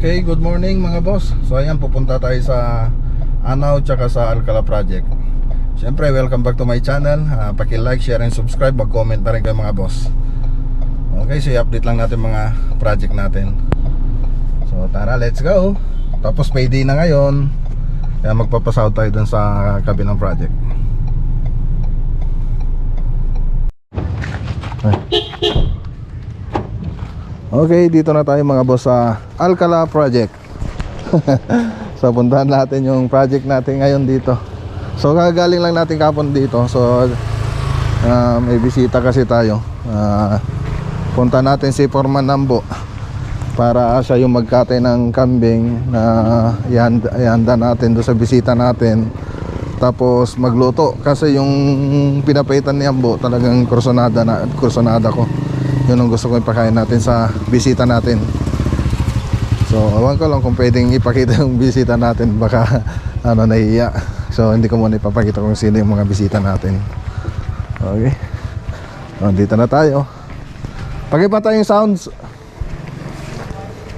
Okay, good morning mga boss. So ayan, pupunta tayo sa Anao tsaka sa Alcala Project. Siyempre, welcome back to my channel. Paki-like, share, and subscribe. Mag-comment pa rin kayo mga boss. Okay, so i-update lang natin mga project natin. So tara, let's go. Tapos payday na ngayon, kaya magpapasahod tayo dun sa kabilang project. Okay, dito na tayo mga boss sa Alcala Project. So puntahan natin yung project natin ngayon dito. So kagaling lang natin kapon dito. So may bisita kasi tayo. Punta natin si Foreman Nambo para siya yung magkatay ng kambing na ihanda natin doon sa bisita natin. Tapos magluto kasi yung pinapaitan ni Ambo talagang kursonada ko. Yun ang gusto ko ipakain natin sa bisita natin. So awan ko lang kung pwedeng ipakita yung bisita natin, baka nahiya. So hindi ko muna ipapakita kung sino yung mga bisita natin. Okay, dito na tayo. Pakipatay yung sounds.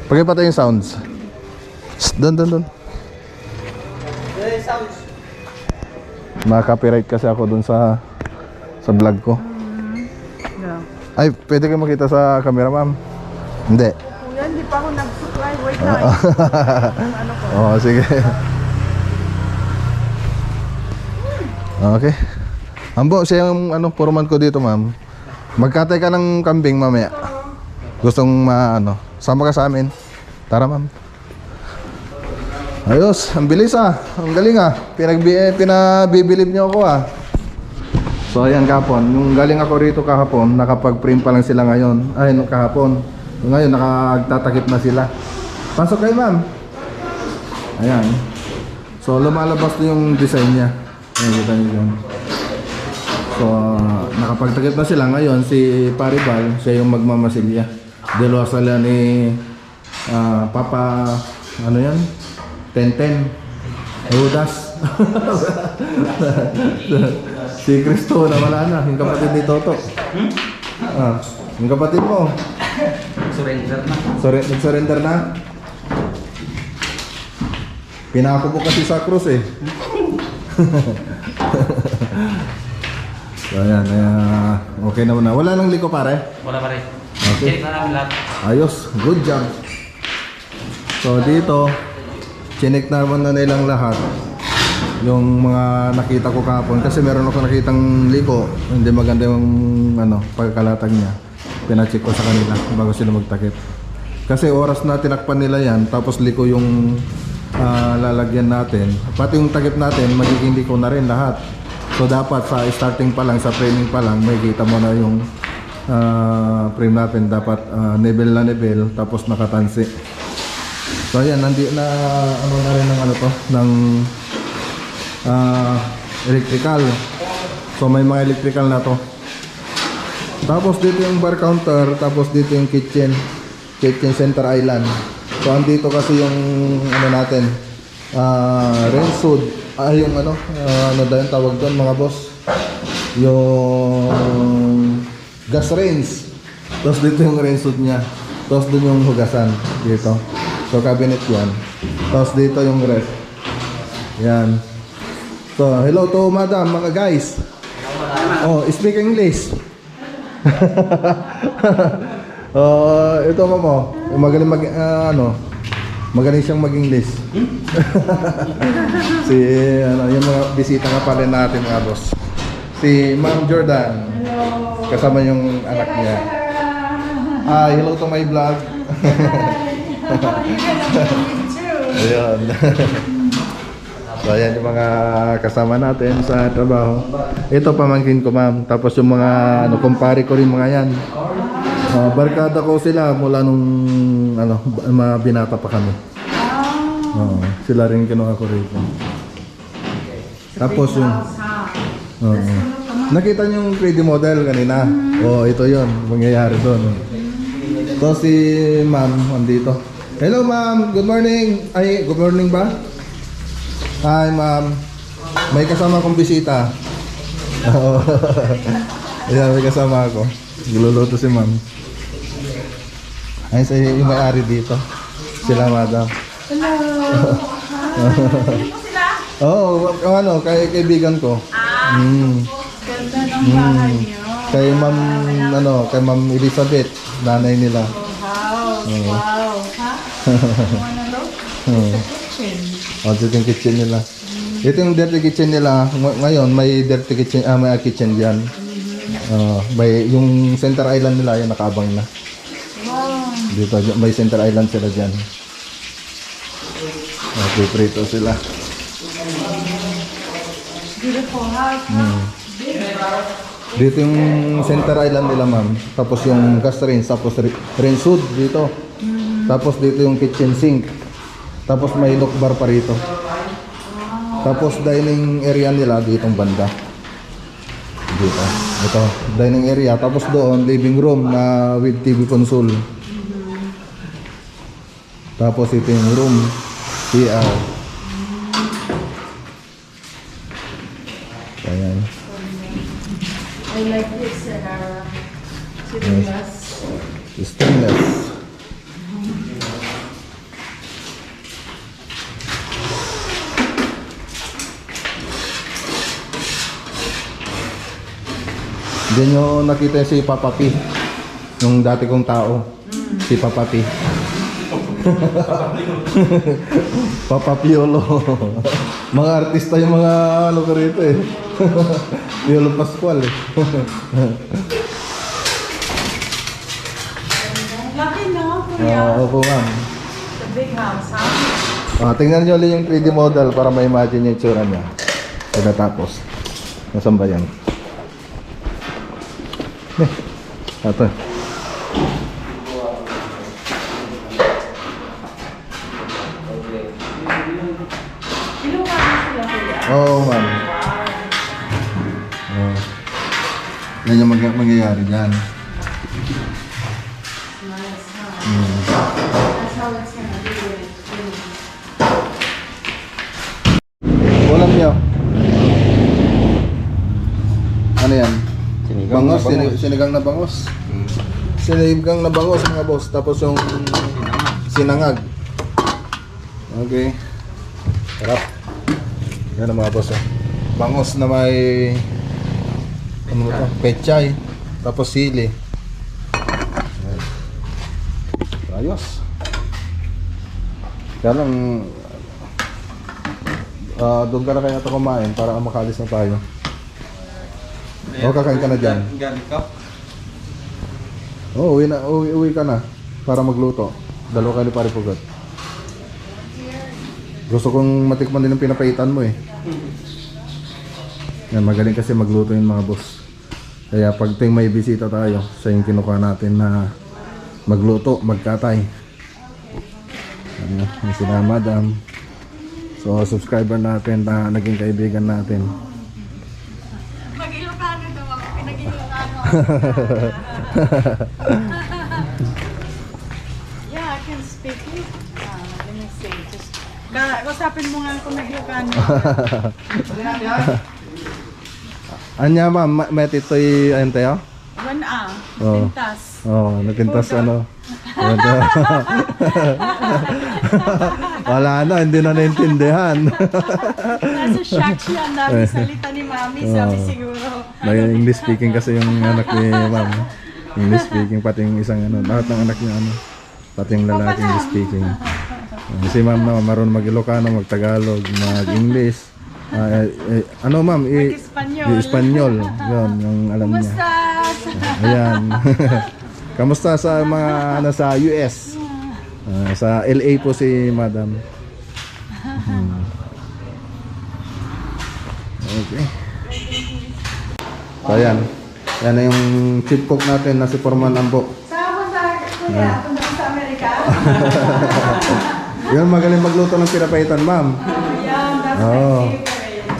Pakipatay yung sounds. Doon. Ma-copyright kasi ako dun sa vlog ko. Ay, pwede kayo makita sa camera, ma'am? Hindi. Kuya, hindi pa ako nag-supply. Wait na. Ano ko? Oo, sige. Okay. Ambo, siya yung foreman ko dito, ma'am. Magkatay ka ng kambing mamaya. Gustong sama ka sa amin. Tara, ma'am. Ayos, ang bilis ang galing pinabibilib niyo ako So ayan kahapon, yung galing ako rito kahapon, nakapag-print pa lang sila ngayon. Ay, nung kahapon. Ngayon nakagtatakip na sila. Pasok kayo, ma'am. Ayan. So lumalabas na yung design niya. Ayan, kita niyo yun. So nakapagtakip na sila ngayon. Si Paribal, siya yung magmamasilya. Dalawa sila ni Papa, yan? 10-10 Judas. Si Cristo na wala na, yung kapatid ni Toto. Yung kapatid mo surrender na. Nag-surrender na. Pinako po kasi sa krus So ayan, okay naman na. Wala nang liko pare? Wala pare. Okay. Check na namin lahat. Ayos, good job. So dito chinek naman na nilang lahat yung mga nakita ko kahapon, kasi meron ako nakitang liko hindi maganda yung pagkalatag niya. Pinacheck ko sa kanila bago sila magtakip, kasi oras na tinakpan nila yan, tapos liko yung lalagyan natin, pati yung takip natin magiging liko na rin lahat. So dapat sa starting pa lang, sa framing pa lang, may kita mo na yung frame natin dapat level na level, tapos nakatansi. So ayan, na rin ng electrical. So may mga electrical na to. Tapos dito yung bar counter, tapos dito yung kitchen center island. So andito kasi yung natin, range hood, yung yung tawag doon mga boss, yung gas range. Tapos dito yung range hood nya, tapos dun yung hugasan dito. So cabinet yan. Tapos dito yung ref. Yan. So hello to madam, mga guys. Oh, speak English. Ito mo, magaling magaling siyang mag-English. Yung mga bisita nga pala natin mga boss. Si Ma'am Jordan. Hello. Kasama yung anak niya. Hello to my vlog. Ayun. So ayan yung mga kasama natin sa trabaho. Ito pamangkin ko, ma'am. Tapos yung mga kumpare ko rin mga yan. Barkada ko sila mula nung mga binata pa kami. Sila rin kinuha ko rito. Tapos yung nakita niyo yung 3D model kanina. Ito yon mangyayari doon. So si ma'am andito. Hello ma'am, good morning. Ay, good morning ba? Hi ma'am. May kasama akong bisita. Ayan, may kasama ako. Niluluto si ma'am. Ayun sa yung may-ari dito. Sila madam. Hello. Sino po sila? Oo, kaibigan ko. Ganda ng bahay niyo. Kay Ma'am, kay Ma'am Elizabeth, nanay nila. Wow. Wow. Ha? Ano daw? Kitchen. Ito yung kitchen nila. Ito yung dirty kitchen nila. Ngayon, may dirty kitchen, may kitchen dyan. May, yung center island nila, yan nakaabang na. Wow. Dito, may center island sila dyan. Prito sila. Beautiful house. Dito yung center island nila, ma'am. Tapos yung gas range, tapos range hood dito. Tapos dito yung kitchen sink. Tapos may lock bar pa rito. Tapos dining area nila ditong banda. Dito. Ito, dining area. Tapos doon, living room na with TV console. Tapos ito yung room, PR. Ayan. I like this, Sarah. Stainless. Stainless. Diyan nyo nakita si Papa P, yung dati kong tao. Si Papa P. Papa Piolo. Mga artista yung mga ano ko rito eh. Piolo Pascual eh. Laki no, kuya. Opo ma'am. The big house, ha? Tingnan nyo ulit yung 3D model para ma-imagine yung itsura niya. Pagkatapos. Nasaan ba yan? Ito. Ilocano sila, kuya. Oo ma'am. Yan yung mangyayari dyan. Nice, huh? That's how it's gonna be with it. Ulam nyo. Ano yan? Bangos, sinigang na bangos. Sinigang na bangos mga boss. Tapos yung sinangag. Okay. Sarap. Yan ang mga boss. Bangos na may ano ba ito? Pechay. Tapos sili. Ayan. Ayos. Kaya lang doon ka na kaya ito kumain para makalis na tayo. O, kakain ka na dyan. Oo, uwi ka na para magluto. Dalawa kayo ni Pare Pugot. Gusto kong matikman din ang pinapaitan mo eh. Yan, magaling kasi magluto yung mga boss. Kaya pag tuwing may bisita tayo, siya yung kinukuha natin na magluto, magkatay. Yung sila madam. So, subscriber natin na naging kaibigan natin. Mag-Ilocano daw ako. Pinag-Ilocano. Yeah, I can speak it. Let me see. Just... Usapin mo nga kung nag-Ilocano. Anya ma'am, may titoy ayun tayo? Oo. Pintas. Oo, nagpintas ano. Wala na, hindi na naintindihan. Nasa shock siya. Ang dami salita ni Mami. Sabi siguro. English speaking kasi yung anak ni ma'am. English speaking, pati yung isang ano, lahat ng anak niya ano. Pati yung lalaki English speaking. Si ma'am na marunong mag-Ilocano, mag-Tagalog, mag-English. Ano ma'am? Espanyol. Yun, yung alam niya. Kumusta? Ayan. Kamusta sa mga sa US? Sa LA po si madam. Okay. So ayan. Yan na yung chief cook natin na si Forman Ambo. Saan sa kuya? Punta sa Amerika? Yun, magaling magluto ng pinapaitan, ma'am. Yan, that's my Oo. favorite.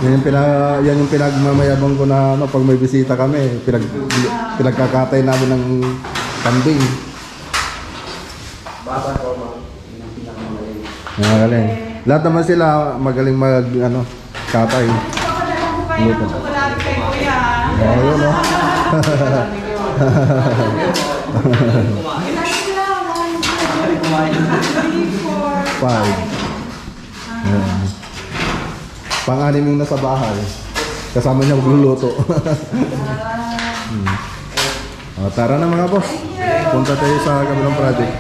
Yan yung pinagmamayabang ko na ano, pag may bisita kami, pinagkakatay namin ng kambing. Magaling. Lahat naman sila magaling mag ano, katay. Papadala ko kayo ng chocolate kay kuya. Ayun oh. Ilan sila? 1, 2, 3, 4, Ayan. Pang-anim yung nasa bahay. Kasama niya magluluto. O, tara na mga boss. Punta tayo sa kabilang project.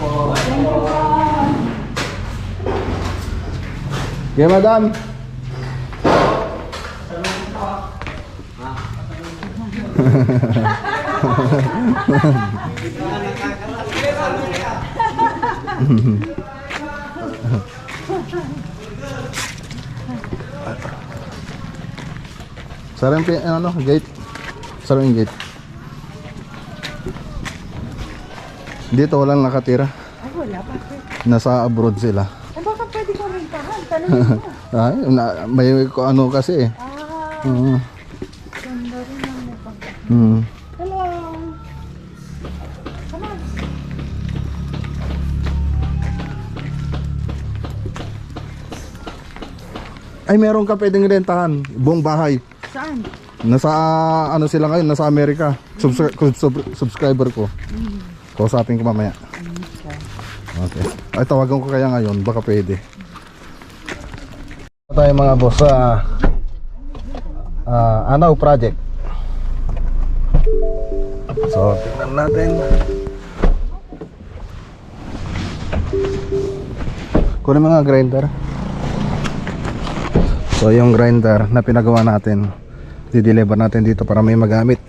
Okay, madam. Sarang ano, gate. Sarang yung gate. Dito walang nakatira. Ay, wala pa. Nasa abroad sila. Ay, baka pwede ko rentahan. Tanongin mo. Ay, may ano kasi eh. Ah, ganda rin ang mukha. Hello. Come on. Ay, meron ka pwedeng rentahan. Buong bahay. Saan? Nasa ano sila ngayon, nasa Amerika. Subscriber ko. Kausapin ko mamaya. Okay. Ay, tawagan ko kaya ngayon, baka pwede. Tayo mga boss sa Anaw project. So, tingnan natin. Kunin mga grinder. So, yung grinder na pinagawa natin, di-deliver natin dito para may magamit.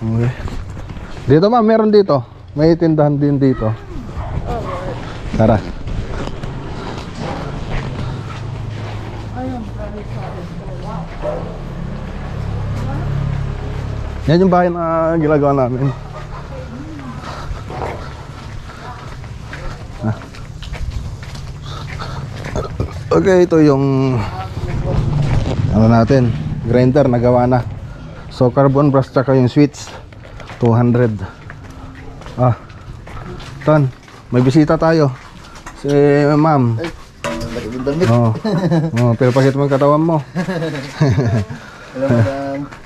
Okay. Dito ma'am, meron dito. May tindahan din dito. Tara. Yan yung bahay na ginagawa namin. Okay, ito yung ano natin, grinder na gawa na. So carbon brush tsaka yung switch 200. Ton, may bisita tayo. Si ma'am. Pero pakita mo yung katawan mo.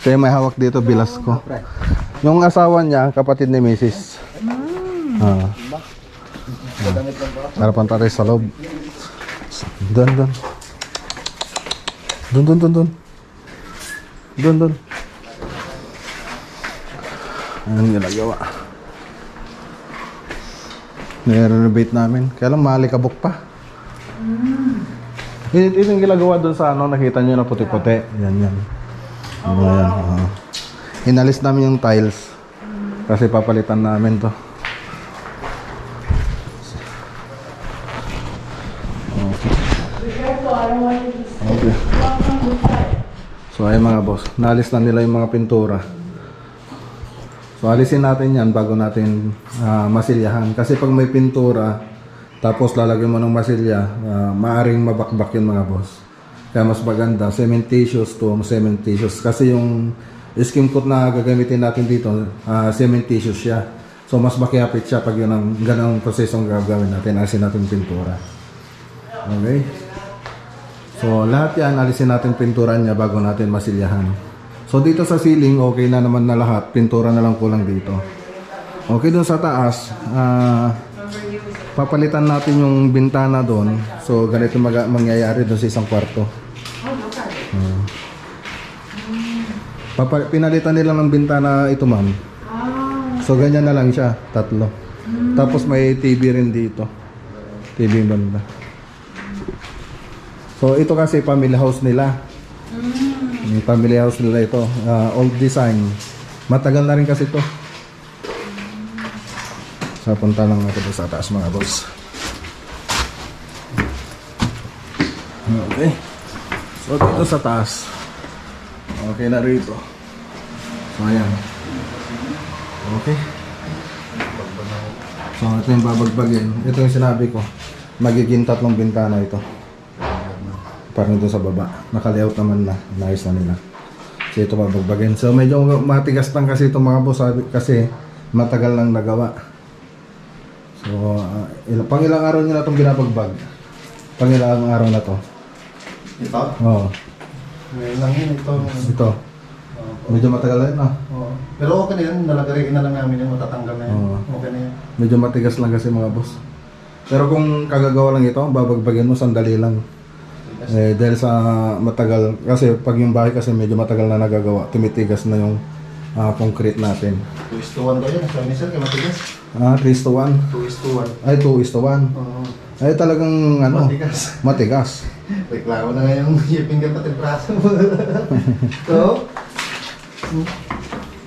Siya may hawak dito, bilas ko. Yung asawa niya, kapatid ni Mrs. Harapan tayo sa loob. Doon. Anong ginagawa? Nire-renovate namin. Kaya lang malikabok pa. Ito yung ginagawa doon sa ano, nakita nyo na puti-puti. Yan. Ayan. Inalis namin yung tiles. Kasi papalitan namin to. Okay. So ayun mga boss, naalis na nila yung mga pintura. So alisin natin yan bago natin masilyahan. Kasi pag may pintura, tapos lalagyan mo ng masilya, maaring mabakbak yun mga boss. Kaya mas maganda, cementitious to cementitious. Kasi yung skim coat na gagamitin natin dito, cementitious siya. So mas makiapit siya pag yun ang ganang prosesong gagawin natin, alisin natin pintura. Okay. So lahat yan, alisin natin pinturan niya bago natin masilyahan. So dito sa ceiling, okay na naman na lahat. Pintura na lang kulang dito. Okay, doon sa taas, papalitan natin yung bintana doon. So ganito mangyayari doon sa isang kwarto. Pinalitan nila ng bintana ito ma'am. So ganyan na lang siya, 3. Tapos may TV rin dito. TV banda. So ito kasi family house nila. Yung family house nila ito, old design. Matagal na rin kasi ito. So punta lang ako sa taas mga boss. Okay. So dito sa taas. Okay na rito. So ayan. Okay. So ito yung babagbagin. Ito yung sinabi ko. Magiging 3 bintana ito. Parang doon sa baba. Naka-layout naman na. Nice na nila. So ito babagbagin. So medyo matigas lang kasi itong mga boss. Kasi matagal lang nagawa. So pang ilang araw nyo na itong binabagbag? Pang ilang araw na to? Ito? Oo. Ngayon lang yun ito. Ito. Medyo matagal na yun ah. Oo. Pero okay na yun, nalagariin na lang namin yung matatanggal na yun. Oo. Okay na yun. Medyo matigas lang kasi mga boss. Pero kung kagagawa lang ito, babagbagin mo sandali lang. Dahil sa matagal, kasi pag yung bahay kasi medyo matagal na nagagawa, tumitigas na yung concrete natin. 2:1 daw yan. Sabi ni sir, kaya matigas. 3:1. 2:1. Ay, 2:1. Oo. Ay, talagang ano, Matigas. matigas. Reklamo na nga yung finger pati braso mo. So,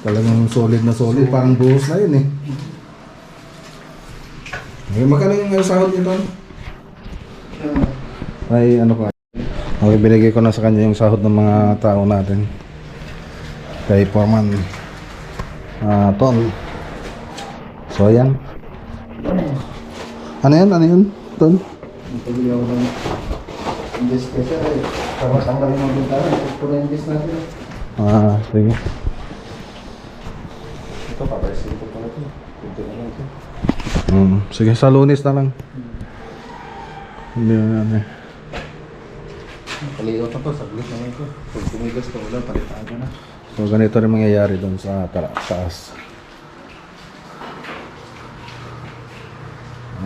Talagang solid na solid, parang buhos na yun eh. Ay, magkano yung sahod nito? Ay, ano ka? Okay, binigay ko na sa kanya yung sahod ng mga tao natin. Kay Foreman Ton. So, ayan. Ano yan? Ano yun, Ton? pagili ako ng invest kasi ay tama tanggalin mo din tayo. Ito na invest natin. Sige. Ito, paparesin ko pala ito. Ito na lang ito. Sige, sa Lunes na lang. Hindi na ano eh. Paligot na to, saglit naman ito. Pag tumigas ka wala, palitaan ka na. So ganito rin mangyayari doon sa taas.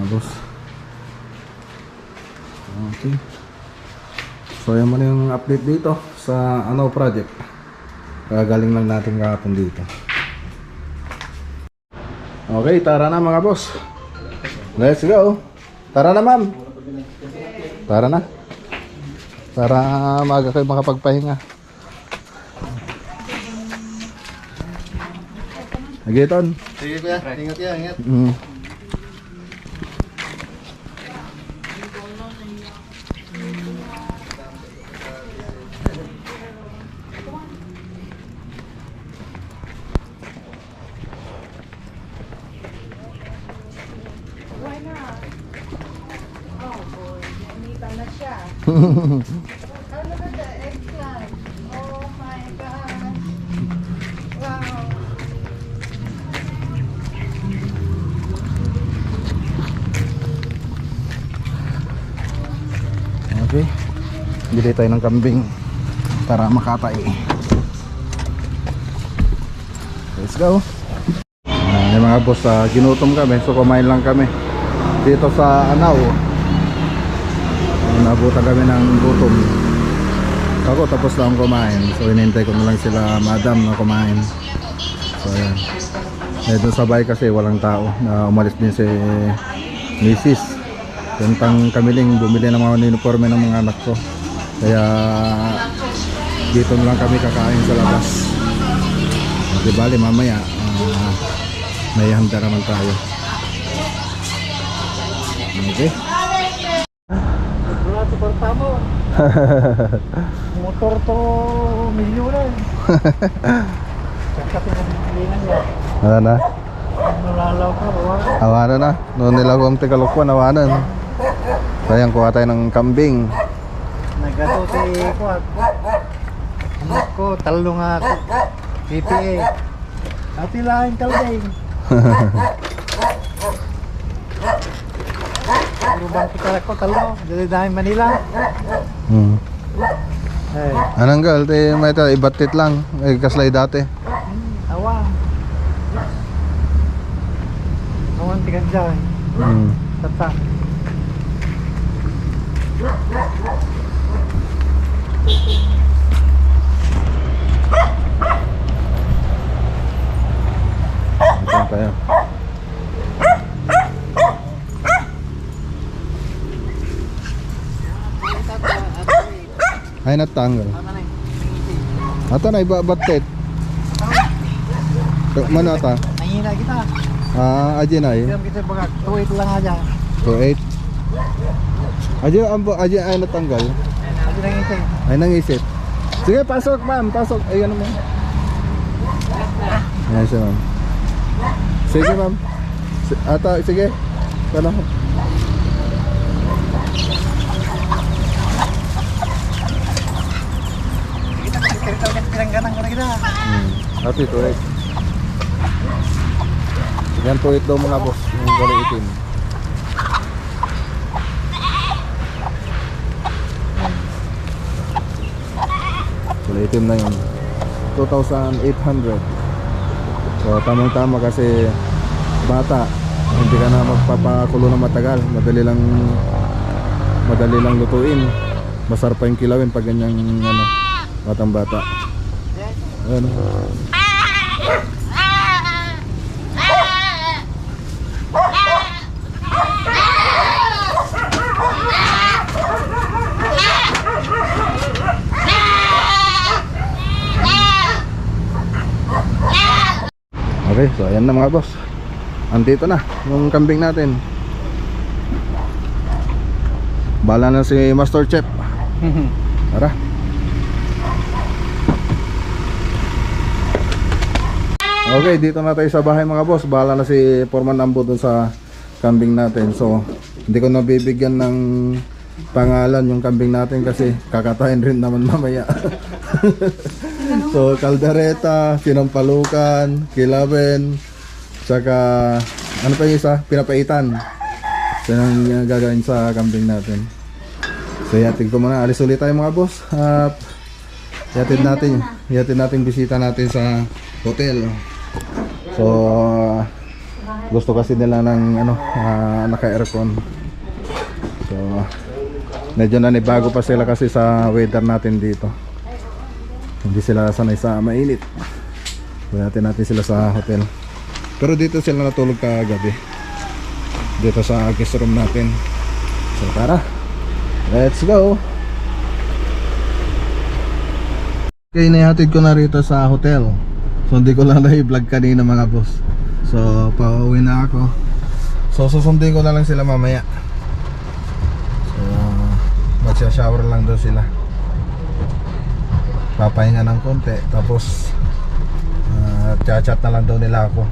Boss. Okay. So yan muna yung update dito sa ano project. Kagaling lang natin kahapon dito. Okay, tara na mga boss. Let's go. Tara na ma'am. Tara na. Para maaga kayo makapagpahinga. Nagiton. Sige kuya, ingat yan, ingat. Why not? Oh boy, nanita na siya. Oh, look at the eggplant. Oh my gosh. Wow. Okay. Bili tayo ng kambing para makatay. Let's go. Yung mga boss, ginutom kami, so kumain lang kami dito sa Anao. Nabutan kami ng gutom. Ako tapos lang kumain, so inintay ko na lang sila madam na kumain. So ayan. Doon sa bahay kasi walang tao, na umalis din si Mrs. Puntang Kamiling bumili ng mga uniforme ng mga anak ko. Kaya dito na lang kami kakain sa labas. Di bali mamaya may handa naman tayo. Okay. Wala, suporta mo. Motor to, milyonan. Tsaka pinabilinan niya. Ano na? Nalalaw ka, wala. Awanan na. Noon nila kung tikalukwan, awanan. Sayang kuha tayo ng kambing. Nagato si Kuat. Anak ko, talo nga ako. PPA. Ati lain kalbing. Puro bang kita ko, talo. Dari dahil Manila. Eh, Anong gal? May tayo, ibatit lang. Kaslay dati. awan. Awan tigan dyan. Tata. Ito tayo. Ay natanggal. Ata na ibabatit. Mana ata? Nangina kita. Aji na eh. Diyan kita baga, tuwit lang aja. 28. Aji ay natanggal. Ati nangisi. Ay nangisip. Sige, pasok ma'am, pasok. Ay ano mo. Ayan siya ma'am. Sige ma'am. Ata, sige. Ano? Kita cerita ulit pirang-ganang ko na kita. Ati, tuwit. Yan tuwit daw mga boss. Yung gali itim. Gali itim na yun. 2,800. So tamang-tama kasi bata, hindi ka na magpapakulo ng matagal, madali lang lutuin. Masarap pa yung kilawin pag ganyang ano, batang bata. Ayan. Okay, so ayan na mga boss. Andito na yung kambing natin. Bala na si Master Chef. Tara. Okay, dito na tayo sa bahay mga boss. Bala na si Foreman Ambo dun sa kambing natin. So, hindi ko nabibigyan ng pangalan yung kambing natin kasi kakatayin rin naman mamaya. So, kaldereta, sinampalukan, kilawin, saka ano pa yung isa? Pinapaitan. So, yung gagawin sa kambing natin. So, yatid ko muna. Alis ulit tayo mga boss. At yatid natin bisita natin sa hotel. So, gusto kasi nila ng ano, naka-aircon. So, medyo nanibago pa sila kasi sa weather natin dito. Hindi sila sanay sa mainit. Natin sila sa hotel. Pero dito sila natulog kagabi. Dito sa guest room natin. So tara, let's go. Okay, nahatid ko na rito sa hotel. So hindi ko lang na-vlog kanina mga boss. So pauwi na ako. So susundin ko na lang sila mamaya. So magsha-shower lang daw sila. Papahinga ng konti. Tapos chat-chat na lang daw nila ako.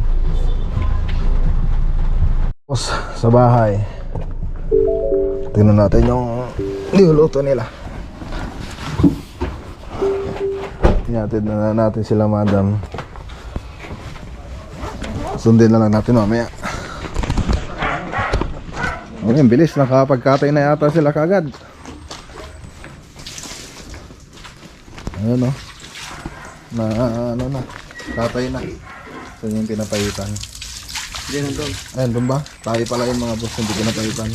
Tapos sa bahay, tingnan natin yung niluluto nila. Tinatid na natin sila madam. Sundin na lang natin mamaya. Ngayon bilis, nakapagkatay na yata sila kagad. Ayun o. Ano na, katay na. So yung pinapahitan. Diyan nandun. Ayun, doon ba? Tayo pala yung mga boss, hindi pinapahitan.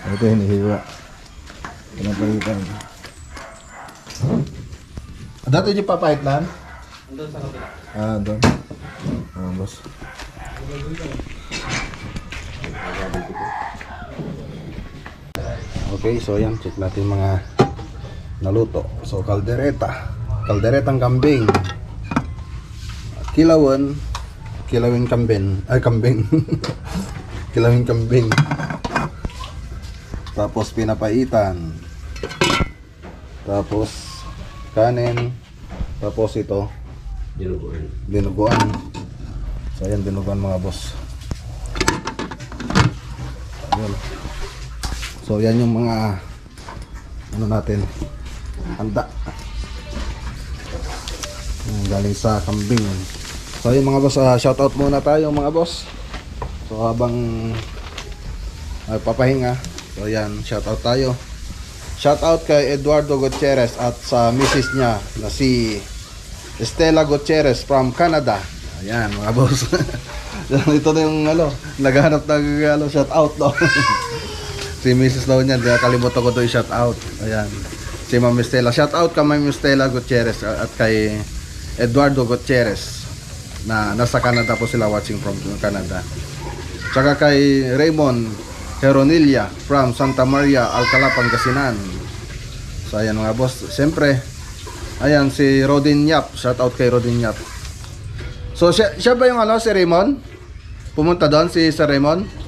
Ito hinihiwa. Pinapahitan. Dati yung papahit lang? Nandun sa kapila. Doon. Boss. Okay, so yan, check natin mga naluto. So kalderetang kambing, kilawin kambing, kilawin kambing, tapos pinapaitan, tapos kanin, tapos ito dinuguan. So ayan, dinuguan mga boss. Ayan. So yan yung mga ano natin, handa galing sa kambing. So yung mga boss, shout out muna tayo mga boss. So habang papahinga, so yan, shout out tayo. Shout out kay Eduardo Gutierrez at sa misis niya na si Estela Gutierrez from Canada. Ayan mga boss. Ito na yung naghahanap ng shout out no. Si Mrs. daw niya, kalimutan ko doon shout out. Ayan. Si Ma'am Estela. Shout out kay Ma'am Estela Gutierrez at kay Eduardo Gutierrez na nasa Canada po sila, watching from Canada. Tsaka kay Raymond Heronilla from Santa Maria, Alcala, Pangasinan. So ayan mga boss. Siyempre, ayan si Rodin Yap. Shout out kay Rodin Yap. So siya ba yung si Raymond? Pumunta doon si Sir Raymond?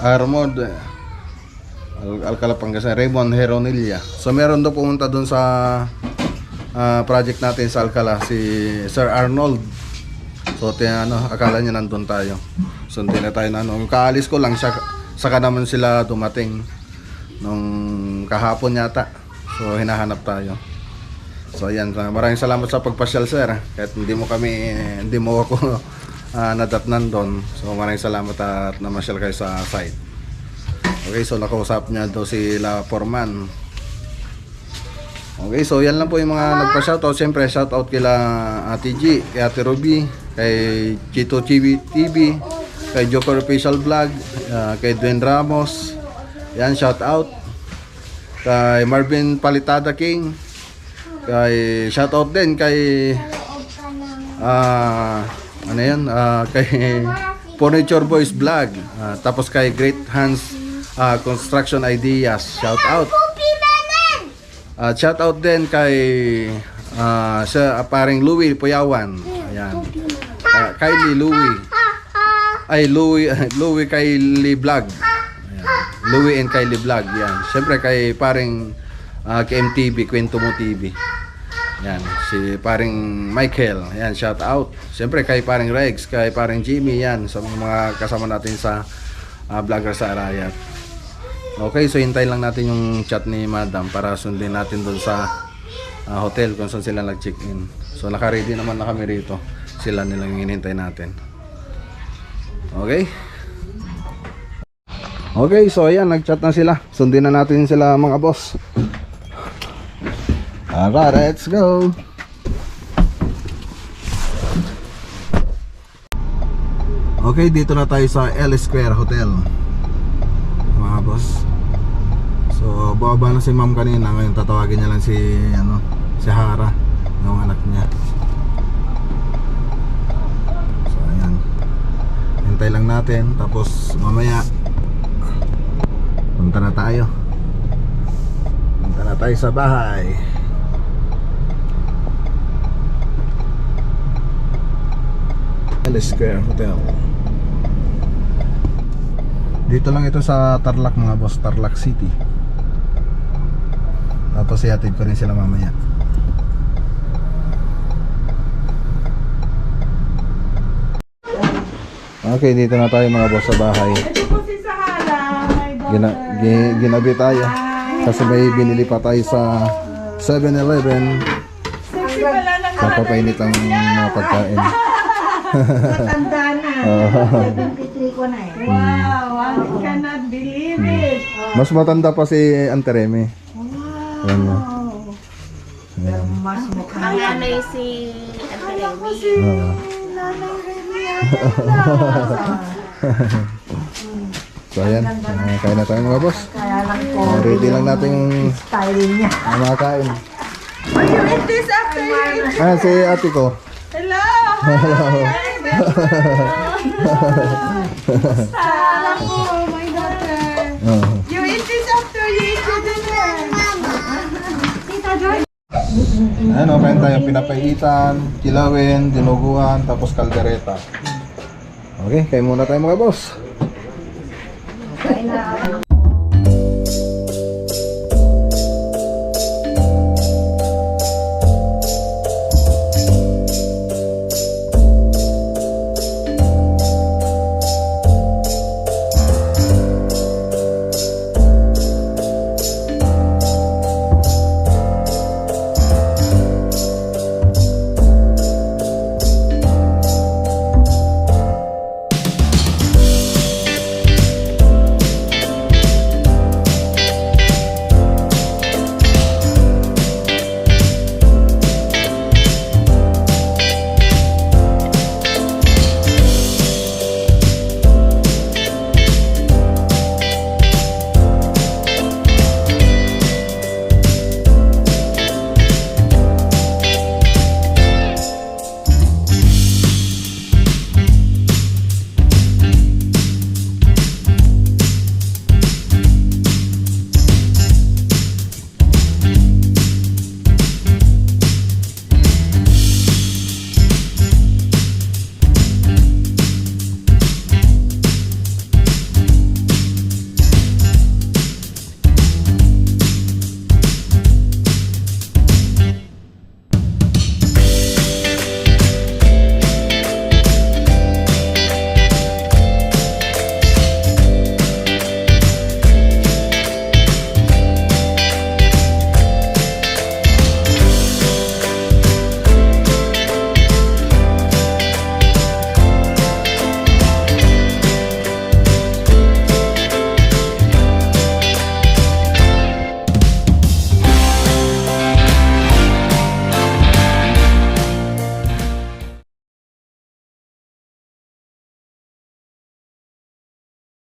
Armod Alcala, Pangasinan, Raymond Heronilla. So meron daw pumunta doon sa project natin sa Alcala, si Sir Arnold. So akala niya nandun tayo. So hindi na tayo na yung kaalis ko lang siya, saka naman sila dumating nung kahapon yata. So hinahanap tayo. So ayan, maraming salamat sa pagpasyal sir. Kahit hindi mo ako nadatnan doon. So maraming salamat at namasyal kayo sa site. Okay, so nakausap niya daw sila Foreman. Okay, so yan lang po yung mga nagpa-shoutout. Siyempre, shoutout kila Ate G, kay Ate Ruby, kay Chito TV, kay Joker Official Vlog, kay Dwayne Ramos. Yan, shoutout. Kay Marvin Palitada King. Kay shoutout din kay ano yan? Kay Furniture Boys Vlog. Tapos kay Great Hands Construction Ideas. Shoutout. At shoutout din kay sa paring Louie Puyawan. Ayan. Kylie Louie. Ay Louie Kylie Vlog. Ayan. Louie and Kylie Vlog. Yan. Siyempre kay paring KMTV, Kwento Mo TV. Yan, si paring Michael. Yan, shoutout. Siyempre kay paring Rex, kay paring Jimmy, yan sa mga kasama natin sa vlogger sa Arayat. Okay, so hintay lang natin yung chat ni Madam para sundin natin doon sa hotel kung saan sila nag-check-in. So naka-ready naman na kami rito. Sila nilang hinihintay natin. Okay? Okay, so ayan, nag-chat na sila. Sundin na natin sila mga boss. Alright, let's go. Okay, dito na tayo sa L Square Hotel. Mga boss. So, bababa na si ma'am kanina. Ngayon tatawagin niya lang si si Hara, yung anak niya. So, ayan. Hintay lang natin. Tapos mamaya punta na tayo. Punta na tayo sa bahay. L Square Hotel. Dito lang ito sa Tarlac mga boss, Tarlac City. Tapos ihatid ko rin sila mamaya. Okay, dito na tayo mga boss sa bahay. Ito po si Sahara, my daughter. Ginabi tayo. Kasi may binili pa tayo sa 7-Eleven. Sexy pala ng Napapainit ang mga pagkain. Matanda na. 73 ko na eh. Wow, I cannot believe it. Mas matanda pa si Ante Remy. Ayan nga. Ayan. Mas mukha. Ang nanay si Ate Remy. Oo. Nanay Remy, So ayan, kain na tayo mga boss. Kaya lang po. Ready lang natin yung Style niya. makain. Will you eat this after you eat? Ah, si ate ko. Hello! Sahara po, my daughter. Oo. You eat this after you eat your dinner. Tita Joy. Ano, kain tayo pinapaitan, kilawin, dinuguan, tapos kaldereta. Okay, kain muna tayo mga boss. Kaya na